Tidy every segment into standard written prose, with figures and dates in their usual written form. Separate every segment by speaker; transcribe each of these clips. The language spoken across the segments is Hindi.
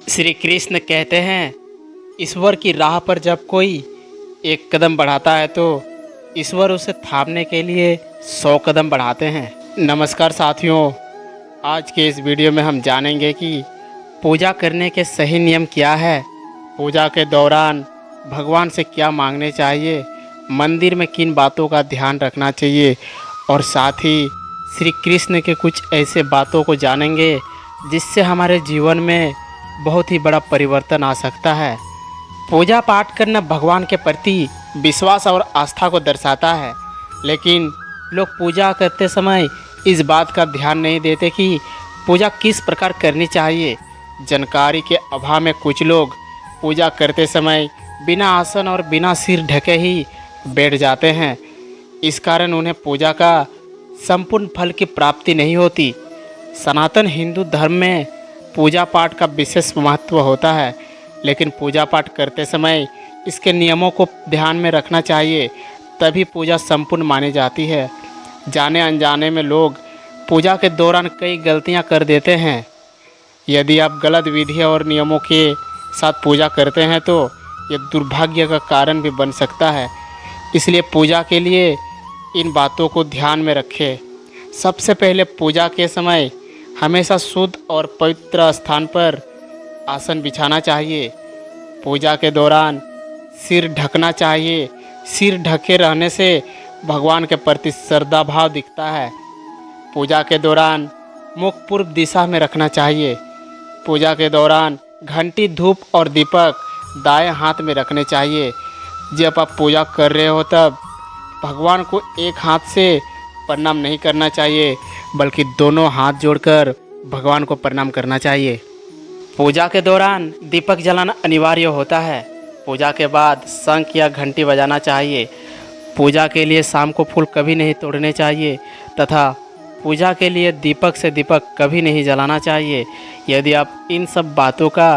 Speaker 1: श्री कृष्ण कहते हैं, ईश्वर की राह पर जब कोई एक कदम बढ़ाता है तो ईश्वर उसे थामने के लिए 100 कदम बढ़ाते हैं। नमस्कार साथियों, आज के इस वीडियो में हम जानेंगे कि पूजा करने के सही नियम क्या है, पूजा के दौरान भगवान से क्या मांगने चाहिए, मंदिर में किन बातों का ध्यान रखना चाहिए और साथ ही श्री कृष्ण के कुछ ऐसे बातों को जानेंगे जिससे हमारे जीवन में बहुत ही बड़ा परिवर्तन आ सकता है। पूजा पाठ करना भगवान के प्रति विश्वास और आस्था को दर्शाता है, लेकिन लोग पूजा करते समय इस बात का ध्यान नहीं देते कि पूजा किस प्रकार करनी चाहिए। जानकारी के अभाव में कुछ लोग पूजा करते समय बिना आसन और बिना सिर ढके ही बैठ जाते हैं। इस कारण उन्हें पूजा का संपूर्ण फल की प्राप्ति नहीं होती। सनातन हिंदू धर्म में पूजा पाठ का विशेष महत्व होता है, लेकिन पूजा पाठ करते समय इसके नियमों को ध्यान में रखना चाहिए, तभी पूजा संपूर्ण मानी जाती है। जाने अनजाने में लोग पूजा के दौरान कई गलतियां कर देते हैं। यदि आप गलत विधि और नियमों के साथ पूजा करते हैं तो यह दुर्भाग्य का कारण भी बन सकता है। इसलिए पूजा के लिए इन बातों को ध्यान में रखें। सबसे पहले पूजा के समय हमेशा शुद्ध और पवित्र स्थान पर आसन बिछाना चाहिए। पूजा के दौरान सिर ढकना चाहिए। सिर ढके रहने से भगवान के प्रति श्रद्धा भाव दिखता है। पूजा के दौरान मुख पूर्व दिशा में रखना चाहिए। पूजा के दौरान घंटी, धूप और दीपक दाएं हाथ में रखने चाहिए। जब आप पूजा कर रहे हो तब भगवान को एक हाथ से प्रणाम नहीं करना चाहिए, बल्कि दोनों हाथ जोड़कर भगवान को प्रणाम करना चाहिए। पूजा के दौरान दीपक जलाना अनिवार्य होता है। पूजा के बाद शंख या घंटी बजाना चाहिए। पूजा के लिए शाम को फूल कभी नहीं तोड़ने चाहिए तथा पूजा के लिए दीपक से दीपक कभी नहीं जलाना चाहिए। यदि आप इन सब बातों का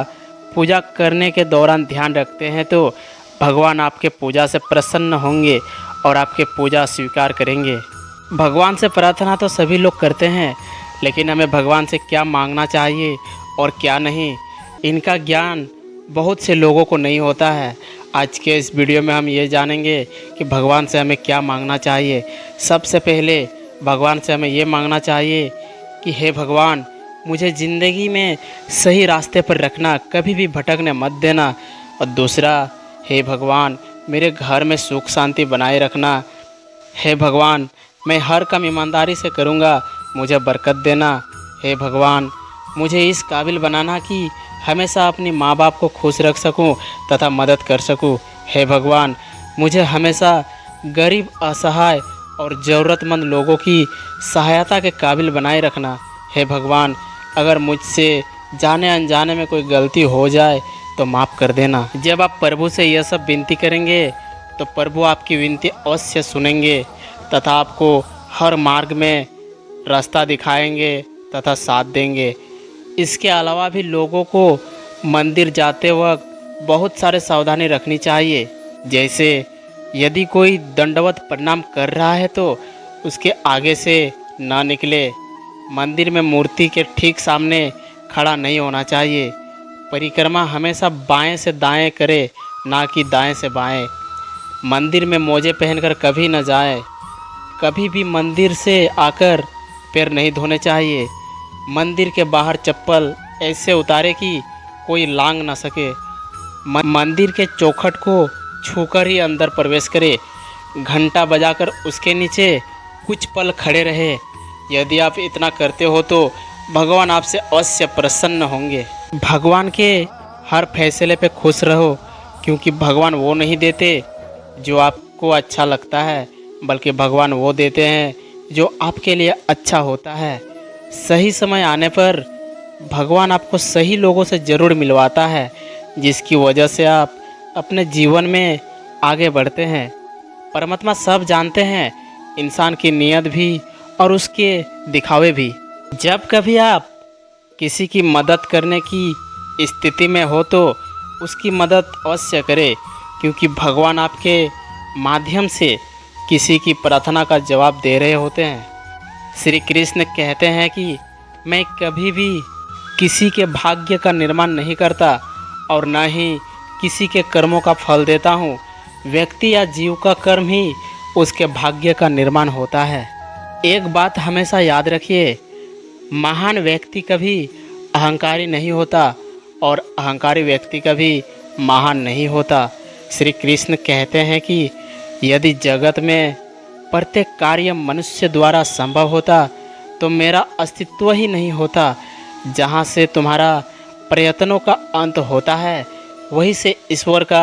Speaker 1: पूजा करने के दौरान ध्यान रखते हैं तो भगवान आपके पूजा से प्रसन्न होंगे और आपके पूजा स्वीकार करेंगे। भगवान से प्रार्थना तो सभी लोग करते हैं, लेकिन हमें भगवान से क्या मांगना चाहिए और क्या नहीं, इनका ज्ञान बहुत से लोगों को नहीं होता है। आज के इस वीडियो में हम ये जानेंगे कि भगवान से हमें क्या मांगना चाहिए। सबसे पहले भगवान से हमें ये मांगना चाहिए कि हे भगवान, मुझे ज़िंदगी में सही रास्ते पर रखना, कभी भी भटकने मत देना। और दूसरा, हे भगवान, मेरे घर में सुख शांति बनाए रखना। हे भगवान, मैं हर काम ईमानदारी से करूँगा, मुझे बरकत देना। हे भगवान, मुझे इस काबिल बनाना कि हमेशा अपनी माँ बाप को खुश रख सकूं तथा मदद कर सकूं। हे भगवान, मुझे हमेशा गरीब, असहाय और ज़रूरतमंद लोगों की सहायता के काबिल बनाए रखना। हे भगवान, अगर मुझसे जाने अनजाने में कोई गलती हो जाए तो माफ़ कर देना। जब आप प्रभु से यह सब विनती करेंगे तो प्रभु आपकी विनती अवश्य सुनेंगे तथा आपको हर मार्ग में रास्ता दिखाएंगे तथा साथ देंगे। इसके अलावा भी लोगों को मंदिर जाते वक्त बहुत सारे सावधानी रखनी चाहिए। जैसे यदि कोई दंडवत प्रणाम कर रहा है तो उसके आगे से ना निकले। मंदिर में मूर्ति के ठीक सामने खड़ा नहीं होना चाहिए। परिक्रमा हमेशा बाएं से दाएं करे, ना कि दाएं से बाएं। मंदिर में मोजे पहनकर कभी न जाए। कभी भी मंदिर से आकर पैर नहीं धोने चाहिए। मंदिर के बाहर चप्पल ऐसे उतारे कि कोई लांग ना सके। मंदिर के चौखट को छूकर ही अंदर प्रवेश करे। घंटा बजाकर उसके नीचे कुछ पल खड़े रहे। यदि आप इतना करते हो तो भगवान आपसे अवश्य प्रसन्न होंगे। भगवान के हर फैसले पे खुश रहो, क्योंकि भगवान वो नहीं देते जो आपको अच्छा लगता है, बल्कि भगवान वो देते हैं जो आपके लिए अच्छा होता है। सही समय आने पर भगवान आपको सही लोगों से ज़रूर मिलवाता है, जिसकी वजह से आप अपने जीवन में आगे बढ़ते हैं। परमात्मा सब जानते हैं, इंसान की नीयत भी और उसके दिखावे भी। जब कभी आप किसी की मदद करने की स्थिति में हो तो उसकी मदद अवश्य करें, क्योंकि भगवान आपके माध्यम से किसी की प्रार्थना का जवाब दे रहे होते हैं। श्री कृष्ण कहते हैं कि मैं कभी भी किसी के भाग्य का निर्माण नहीं करता और न ही किसी के कर्मों का फल देता हूँ। व्यक्ति या जीव का कर्म ही उसके भाग्य का निर्माण होता है। एक बात हमेशा याद रखिए, महान व्यक्ति कभी अहंकारी नहीं होता और अहंकारी व्यक्ति कभी महान नहीं होता। श्री कृष्ण कहते हैं कि यदि जगत में प्रत्येक कार्य मनुष्य द्वारा संभव होता तो मेरा अस्तित्व ही नहीं होता। जहाँ से तुम्हारा प्रयत्नों का अंत होता है वहीं से ईश्वर का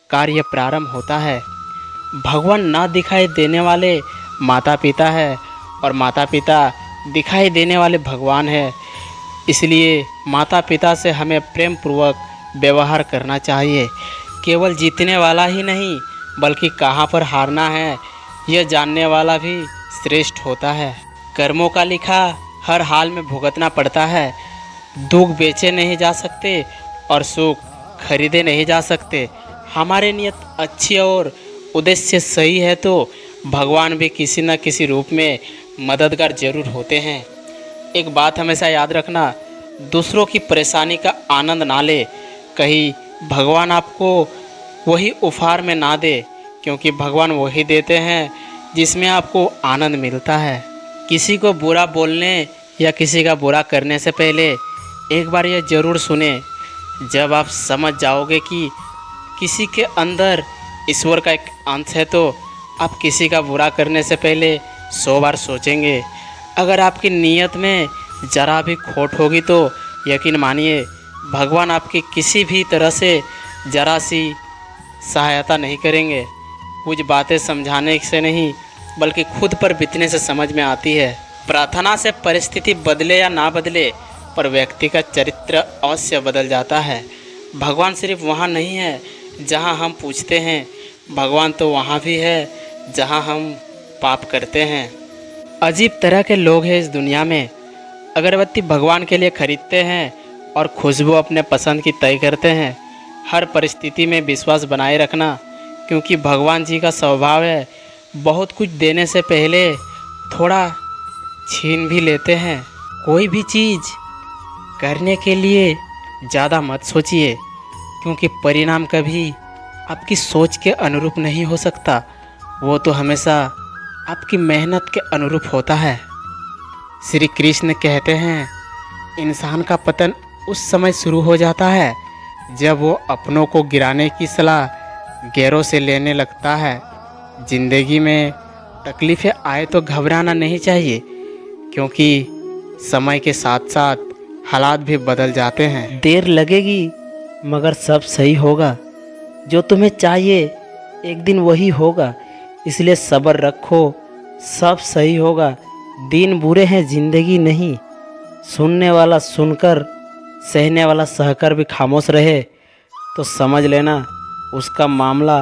Speaker 1: कार्य प्रारंभ होता है। भगवान ना दिखाई देने वाले माता पिता है और माता पिता दिखाई देने वाले भगवान है। इसलिए माता पिता से हमें प्रेम पूर्वक व्यवहार करना चाहिए। केवल जीतने वाला ही नहीं बल्कि कहाँ पर हारना है यह जानने वाला भी श्रेष्ठ होता है। कर्मों का लिखा हर हाल में भुगतना पड़ता है। दुख बेचे नहीं जा सकते और सुख खरीदे नहीं जा सकते। हमारे नियत अच्छी और उद्देश्य सही है तो भगवान भी किसी न किसी रूप में मददगार जरूर होते हैं। एक बात हमेशा याद रखना, दूसरों की परेशानी का आनंद ना ले। कहीं भगवान आपको वही उपहार में ना दे, क्योंकि भगवान वही देते हैं जिसमें आपको आनंद मिलता है। किसी को बुरा बोलने या किसी का बुरा करने से पहले एक बार यह ज़रूर सुने। जब आप समझ जाओगे कि किसी के अंदर ईश्वर का एक अंश है तो आप किसी का बुरा करने से पहले 100 बार सोचेंगे। अगर आपकी नीयत में ज़रा भी खोट होगी तो यकीन मानिए भगवान आपकी किसी भी तरह से ज़रा सी सहायता नहीं करेंगे। कुछ बातें समझाने से नहीं बल्कि खुद पर बीतने से समझ में आती है। प्रार्थना से परिस्थिति बदले या ना बदले पर व्यक्ति का चरित्र अवश्य बदल जाता है। भगवान सिर्फ वहाँ नहीं है जहाँ हम पूछते हैं, भगवान तो वहाँ भी है जहाँ हम पाप करते हैं। अजीब तरह के लोग हैं इस दुनिया में। अगरबत्ती भगवान के लिए खरीदते हैं और खुशबू अपने पसंद की तय करते हैं। हर परिस्थिति में विश्वास बनाए रखना, क्योंकि भगवान जी का स्वभाव है बहुत कुछ देने से पहले थोड़ा छीन भी लेते हैं। कोई भी चीज़ करने के लिए ज़्यादा मत सोचिए, क्योंकि परिणाम कभी आपकी सोच के अनुरूप नहीं हो सकता। वो तो हमेशा आपकी मेहनत के अनुरूप होता है। श्री कृष्ण कहते हैं इंसान का पतन उस समय शुरू हो जाता है जब वो अपनों को गिराने की सलाह गैरों से लेने लगता है। ज़िंदगी में तकलीफ़ें आए तो घबराना नहीं चाहिए, क्योंकि समय के साथ साथ हालात भी बदल जाते हैं। देर लगेगी मगर सब सही होगा। जो तुम्हें चाहिए एक दिन वही होगा, इसलिए सब्र रखो, सब सही होगा। दिन बुरे हैं ज़िंदगी नहीं। सुनने वाला सुनकर, सहने वाला सहकर भी खामोश रहे तो समझ लेना उसका मामला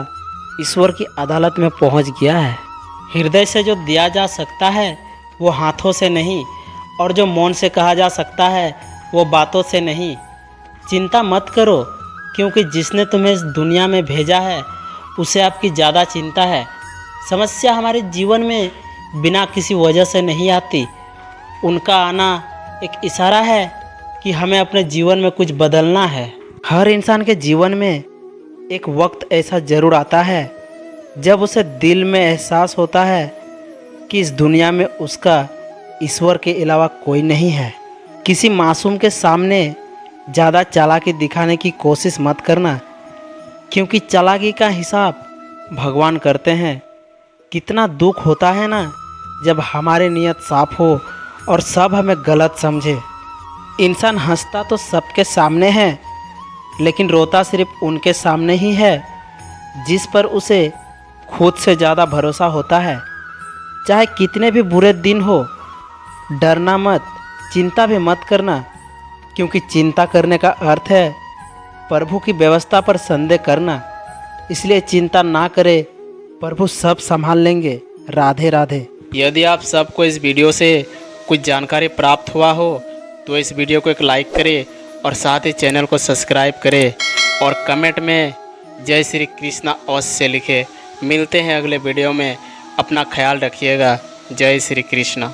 Speaker 1: ईश्वर की अदालत में पहुंच गया है। हृदय से जो दिया जा सकता है वो हाथों से नहीं, और जो मौन से कहा जा सकता है वो बातों से नहीं। चिंता मत करो, क्योंकि जिसने तुम्हें इस दुनिया में भेजा है उसे आपकी ज़्यादा चिंता है। समस्या हमारे जीवन में बिना किसी वजह से नहीं आती। उनका आना एक इशारा है कि हमें अपने जीवन में कुछ बदलना है। हर इंसान के जीवन में एक वक्त ऐसा ज़रूर आता है जब उसे दिल में एहसास होता है कि इस दुनिया में उसका ईश्वर के अलावा कोई नहीं है। किसी मासूम के सामने ज़्यादा चालाकी दिखाने की कोशिश मत करना, क्योंकि चालाकी का हिसाब भगवान करते हैं। कितना दुख होता है ना जब हमारी नीयत साफ हो और सब हमें गलत समझे। इंसान हंसता तो सबके सामने है, लेकिन रोता सिर्फ उनके सामने ही है जिस पर उसे खुद से ज़्यादा भरोसा होता है। चाहे कितने भी बुरे दिन हो, डरना मत, चिंता भी मत करना, क्योंकि चिंता करने का अर्थ है प्रभु की व्यवस्था पर संदेह करना। इसलिए चिंता ना करें, प्रभु सब संभाल लेंगे। राधे राधे। यदि आप सबको इस वीडियो से कुछ जानकारी प्राप्त हुआ हो तो इस वीडियो को एक लाइक करें और साथ ही चैनल को सब्सक्राइब करें और कमेंट में जय श्री कृष्णा अवश्य लिखें। मिलते हैं अगले वीडियो में। अपना ख्याल रखिएगा। जय श्री कृष्णा।